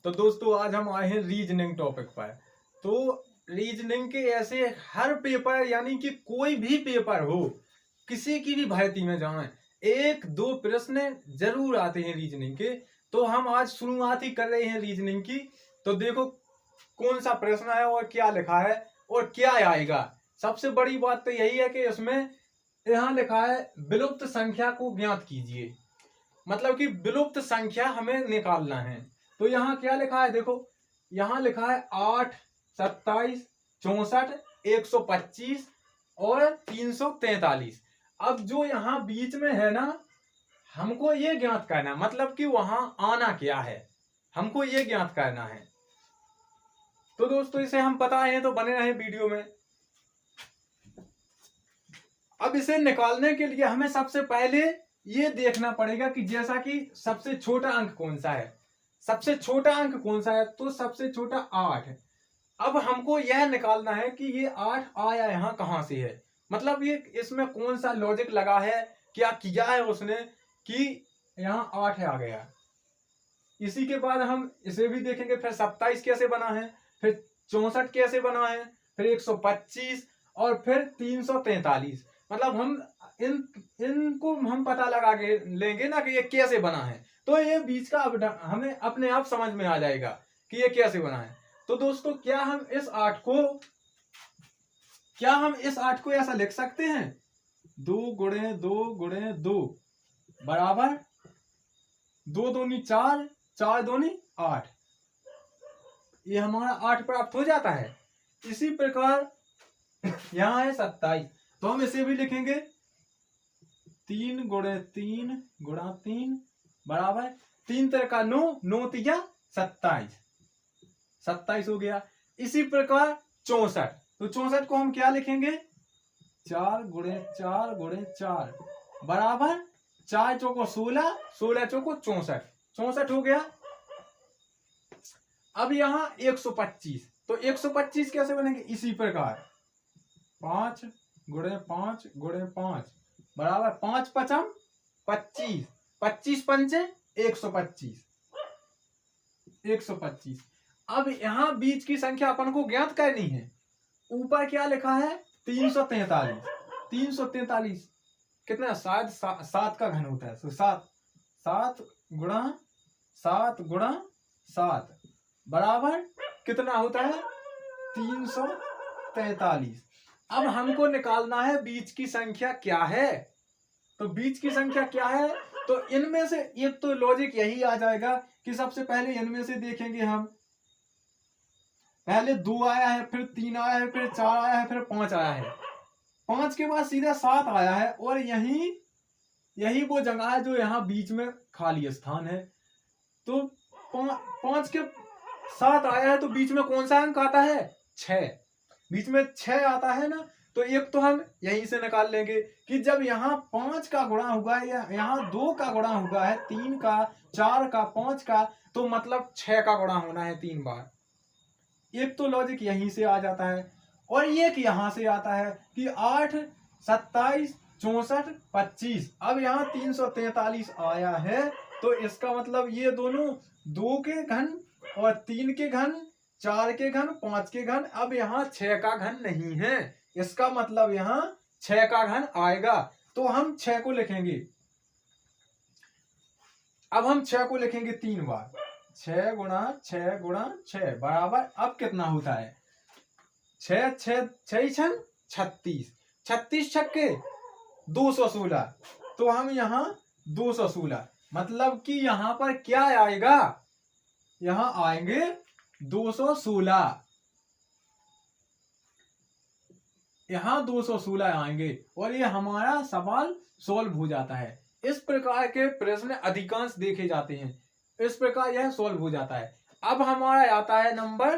तो दोस्तों आज हम आए हैं रीजनिंग टॉपिक पर। तो रीजनिंग के ऐसे हर पेपर यानी कि कोई भी पेपर हो, किसी की भी भर्ती में जाए, एक दो प्रश्न जरूर आते हैं रीजनिंग के। तो हम आज शुरुआत ही कर रहे हैं रीजनिंग की। तो देखो कौन सा प्रश्न है और क्या लिखा है और क्या आएगा। सबसे बड़ी बात तो यही है कि इसमें यहाँ लिखा है विलुप्त संख्या को ज्ञात कीजिए, मतलब कि विलुप्त संख्या हमें निकालना है। तो यहाँ क्या लिखा है, देखो यहाँ लिखा है 8, 27, 64, 125 और 343। अब जो यहाँ बीच में है ना, हमको ये ज्ञात करना, मतलब कि वहां आना क्या है, हमको ये ज्ञात करना है। तो दोस्तों इसे हम पता है तो बने रहे वीडियो में। अब इसे निकालने के लिए हमें सबसे पहले ये देखना पड़ेगा कि जैसा कि सबसे छोटा अंक कौन सा है। सबसे छोटा अंक कौन सा है, तो सबसे छोटा 8 है। अब हमको यह निकालना है कि ये 8 आया यहाँ कहां से है, मतलब ये इसमें कौन सा लॉजिक लगा है, क्या किया है उसने कि यहाँ 8 आ गया। इसी के बाद हम इसे भी देखेंगे, फिर 27 कैसे बना है, फिर 64 कैसे बना है, फिर 125 और फिर 343। मतलब हम इनको हम पता लगा के लेंगे ना कि ये कैसे बना है। तो ये बीच का हमें अपने आप समझ में आ जाएगा कि ये कैसे बना है। तो दोस्तों क्या हम इस 8 को ऐसा लिख सकते हैं, 2 गुणे 2 गुणे 2 बराबर 2 दूनी 4, 4 दूनी 8। ये हमारा 8 प्राप्त हो जाता है। इसी प्रकार यहाँ है 27, तो हम इसे भी लिखेंगे 3 गुणे 3 गुणा 3 बराबर 3 3 का 9, 9 3 27, 27 हो गया। इसी प्रकार 64, तो 64 को हम क्या लिखेंगे, 4 गुणे 4 गुणे 4 बराबर 4 चौको 16, 16 चौको 64, 64 हो गया। अब यहाँ 125, तो 125 कैसे बनेंगे, इसी प्रकार 5 गुणे 5 गुणे 5 बराबर 5 पचम 25, 25 पंचे 125, 125। अब यहाँ बीच की संख्या अपन को ज्ञात करनी है। ऊपर क्या लिखा है, 343, 343 कितना, शायद 7 का घन होता है, तो 7 गुणा 7 गुणा 7 बराबर कितना होता है, 343। अब हमको निकालना है बीच की संख्या क्या है। तो बीच की संख्या क्या है, तो इनमें से एक तो लॉजिक यही आ जाएगा कि सबसे पहले इनमें से देखेंगे हम, पहले 2 आया है, फिर 3 आया है, फिर 4 आया है, फिर 5 आया है। 5 के बाद सीधा 7 आया है और यही वो जगह है जो यहाँ बीच में खाली स्थान है। तो 5 के 7 आया है, तो बीच में कौन सा अंक आता है, 6, बीच में 6 आता है ना। तो एक तो हम यहीं से निकाल लेंगे कि जब यहाँ 5 का गुणा हुआ है या यहाँ 2 का गुणा हुआ है, 3 का 4 का 5 का, तो मतलब 6 का गुणा होना है 3 बार। एक तो लॉजिक यहीं से आ जाता है और एक यहाँ से आता है कि 8, 27, 64, 25। अब यहाँ 343 आया है, तो इसका मतलब ये दोनों 2 के घन और 3 के घन, 4 के घन, 5 के घन। अब यहाँ 6 का घन नहीं है, इसका मतलब यहाँ 6 का घन आएगा। तो हम 6 को लिखेंगे, अब हम 6 को लिखेंगे 3 बार, 6 गुणा 6 गुणा 6 बराबर अब कितना होता है, 6 6 6 36, 36 छक्के 216। तो हम यहाँ 216, मतलब कि यहाँ पर क्या आएगा, यहाँ आएंगे 216, यहाँ 216 आएंगे और ये हमारा सवाल सॉल्व हो जाता है। इस प्रकार के प्रश्न अधिकांश देखे जाते हैं, इस प्रकार यह सॉल्व हो जाता है। अब हमारा आता है नंबर